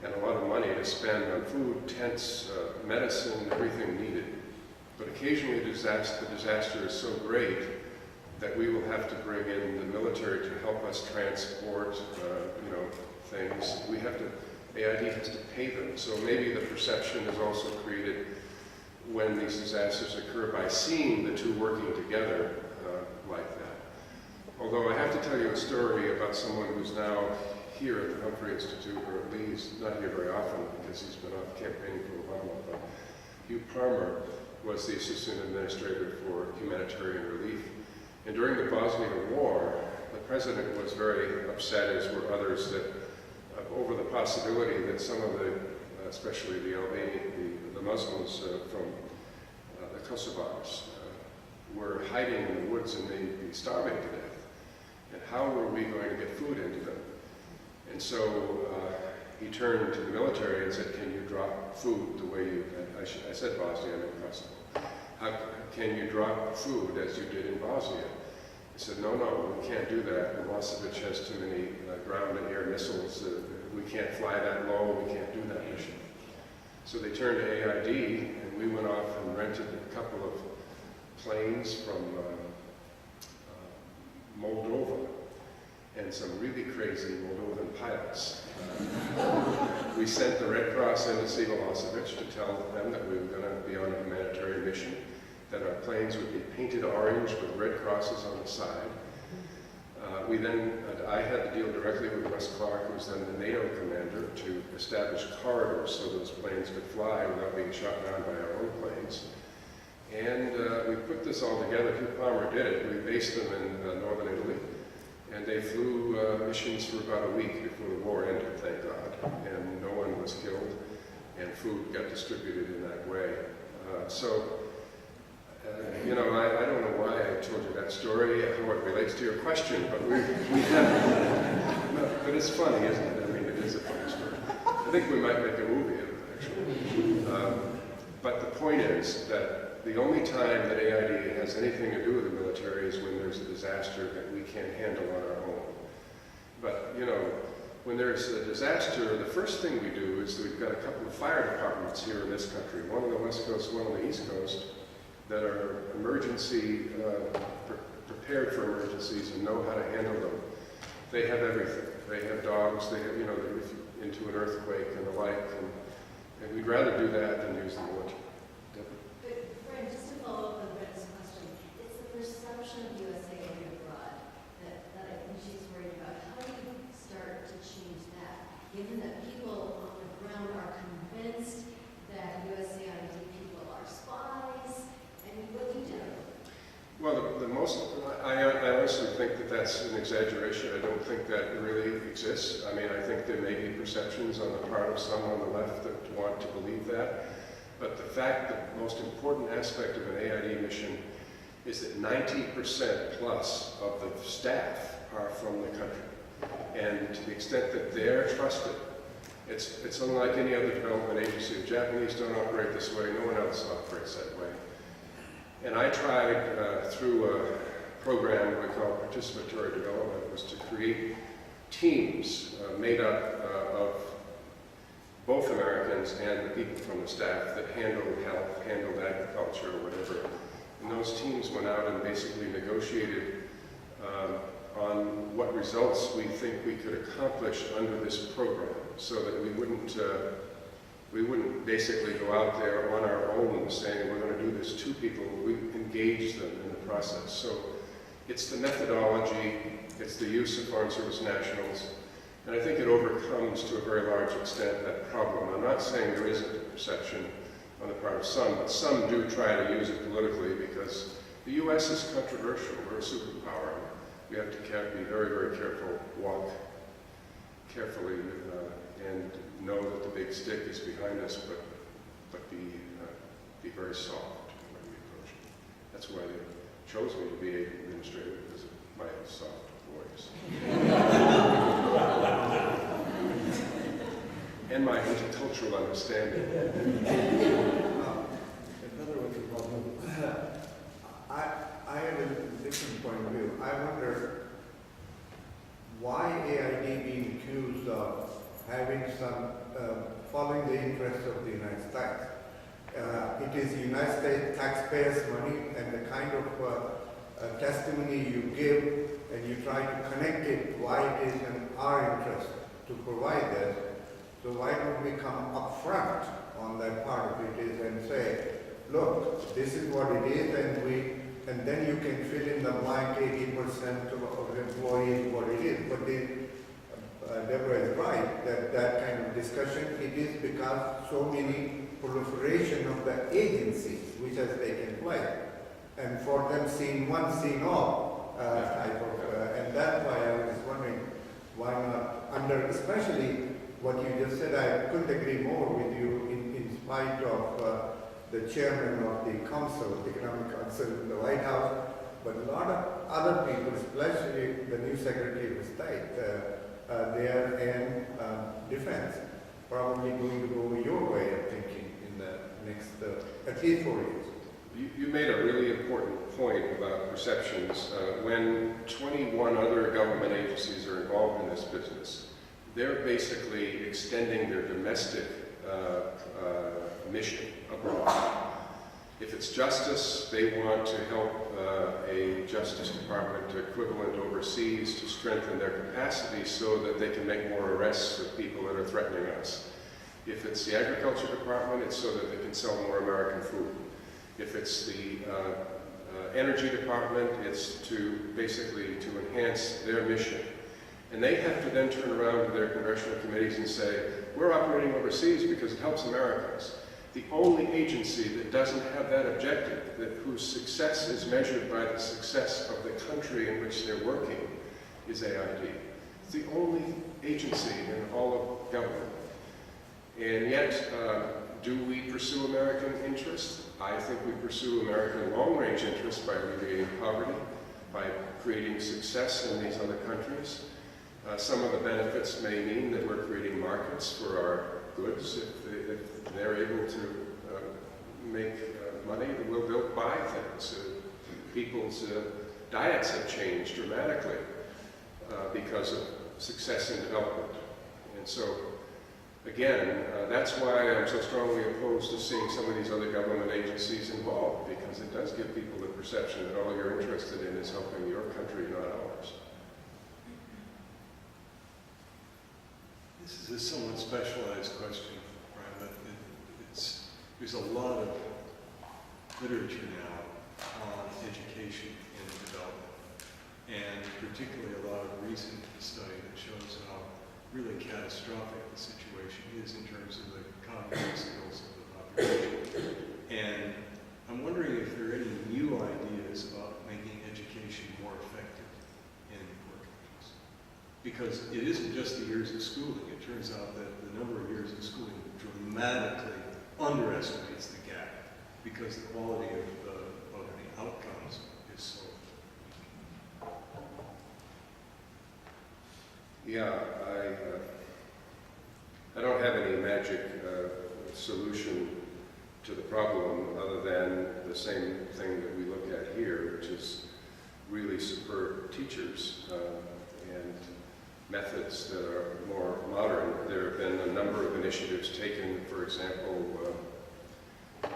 and a lot of money to spend on food, tents, medicine, everything needed. But occasionally the disaster is so great that we will have to bring in the military to help us transport, things. We have to, AID has to pay them. So maybe the perception is also created when these disasters occur by seeing the two working together like that. Although I have to tell you a story about someone who's now here at the Humphrey Institute, or at least not here very often because he's been off campaigning for Obama, but Hugh Palmer was the assistant administrator for humanitarian relief. And during the Bosnian War, the president was very upset, as were others, that over the possibility that some of the, especially the the Muslims from the Kosovars, were hiding in the woods and they'd be starving to death. And how were we going to get food into them? And so he turned to the military and said, can you drop food the way you, I said Bosnia, I meant Kosovo. How can you drop food as you did in Bosnia? He said, no, we can't do that. Milosevic has too many ground and air missiles. We can't fly that low, we can't do that mission. So they turned to AID, and we went off and rented a couple of planes from Moldova, and some really crazy Moldovan pilots. We sent the Red Cross in to see Milosevic to tell them that we were going to be on a humanitarian mission, that our planes would be painted orange with red crosses on the side. I had to deal directly with Russ Clark, who was then the NATO commander, to establish corridors so those planes could fly without being shot down by our own planes. And we put this all together. Hugh Palmer did it. We based them in northern Italy. And they flew missions for about a week before the war ended, thank God. And no one was killed, and food got distributed in that way. I don't know why I told you that story, how it relates to your question, but we have, no, but it's funny, isn't it? I mean, it is a funny story. I think we might make a movie of it, actually. But the point is that the only time that AID has anything to do with the military is when there's a disaster that we can't handle on our own. But, when there's a disaster, the first thing we do is we've got a couple of fire departments here in this country, one on the West Coast, one on the East Coast, that are prepared for emergencies and know how to handle them. They have everything. They have dogs, they have, they're into an earthquake and the like, and we'd rather do that than use the military. But, Fran, just to follow up on Brent's question, it's the perception of USAID abroad that I think she's worried about. How do you start to change that, given that people on the ground are convinced that USAID people are spies? What do you do? Well, I honestly think that that's an exaggeration. I don't think that really exists. I mean, I think there may be perceptions on the part of some on the left that want to believe that. But the fact that the most important aspect of an AID mission is that 90% plus of the staff are from the country. And to the extent that they're trusted, it's unlike any other development agency. The Japanese don't operate this way. No one else operates that way. And I tried, through a program we call participatory development, was to create teams made up of both Americans and the people from the staff that handled health, handled agriculture, or whatever. And those teams went out and basically negotiated on what results we think we could accomplish under this program, so that we wouldn't basically go out there on our own saying we're going to do this to people. We engage them in the process. So it's the methodology, it's the use of Foreign Service nationals, and I think it overcomes to a very large extent that problem. I'm not saying there isn't a perception on the part of some, but some do try to use it politically because the U.S. is controversial. We're a superpower. We have to be very, very careful, walk carefully, and know that the big stick is behind us, but be very soft when we approach it. That's why they chose me to be an administrator, because of my soft voice. And my intercultural understanding. Another one for Bob. I have a different point of view. I wonder why AID being accused of having been some following the interests of the United States. It is United States taxpayers' money, and the kind of testimony you give and you try to connect it why it is in our interest to provide this. So why don't we come up front on that part of it is and say, look, this is what it is, and then you can fill in the blank 80% of employees what it is. But Deborah is right that kind of discussion, it is because so many proliferation of the agencies which has taken place, and for them seen one, seen all type of, and that's why I was wondering why not especially what you just said. I couldn't agree more with you in spite of the chairman of the council, economic council in the White House, but a lot of other people, especially the new Secretary of State, they are in defense, probably going to go your way of thinking in the next, at least 4 years. You made a really important point about perceptions. When 21 other government agencies are involved in this business, they're basically extending their domestic mission abroad. If it's justice, they want to help a Justice Department equivalent overseas to strengthen their capacity so that they can make more arrests of people that are threatening us. If it's the Agriculture Department, it's so that they can sell more American food. If it's the Energy Department, it's basically to enhance their mission. And they have to then turn around to their congressional committees and say, we're operating overseas because it helps Americans. The only agency that doesn't have that objective, whose success is measured by the success of the country in which they're working, is AID. It's the only agency in all of government. And yet, do we pursue American interests? I think we pursue American long-range interests by alleviating poverty, by creating success in these other countries. Some of the benefits may mean that we're creating markets for our goods. If they're able to make money, they'll buy things. People's diets have changed dramatically because of success in development. And so, again, that's why I'm so strongly opposed to seeing some of these other government agencies involved, because it does give people the perception that all you're interested in is helping your country, not ours. This is a somewhat specialized question, Brian, but there's a lot of literature now on education and development, and particularly a lot of recent study that shows how really catastrophic the situation is in terms of the cognitive skills of the population. And I'm wondering if there are any new ideas about making education more effective in poor countries. Because it isn't just the years of schooling. It turns out that the number of years of schooling dramatically underestimates the gap because the quality of the outcomes is so weak. Yeah, I don't have any magic solution to the problem other than the same thing that we look at here, which is really superb teachers and methods that are more modern. There have been a number of initiatives taken, for example, a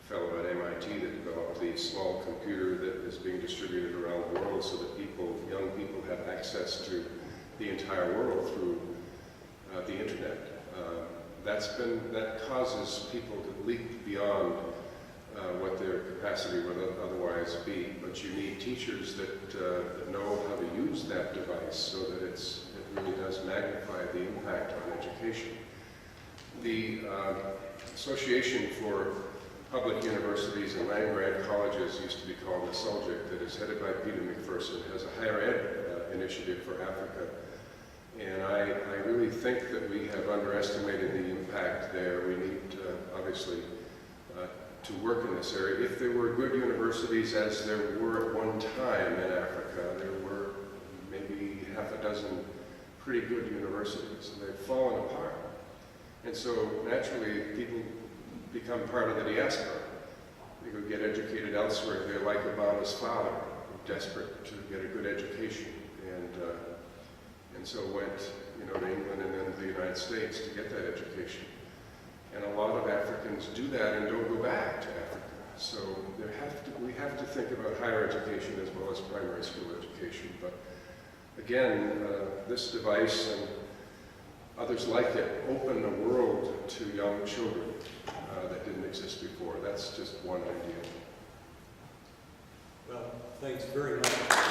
fellow at MIT that developed the small computer that is being distributed around the world so that young people have access to the entire world through the internet. That causes people to leap beyond what their capacity would otherwise be. But you need teachers that know how to use that device so that it really does magnify the impact on education. The Association for Public Universities and Land-Grant Colleges used to be called the SOLGIC, that is headed by Peter McPherson, has a higher ed initiative for Africa. And I really think that we have underestimated the impact there. We need, obviously, to work in this area. If there were good universities, as there were at one time in Africa, there were maybe half a dozen pretty good universities, and they've fallen apart. And so, naturally, people become part of the diaspora. They go get educated elsewhere. They're like Obama's father, desperate to get a good education. And so went, United States to get that education. And a lot of Africans do that and don't go back to Africa. So we have to think about higher education as well as primary school education. But again, this device and others like it open a world to young children that didn't exist before. That's just one idea. Well, thanks very much.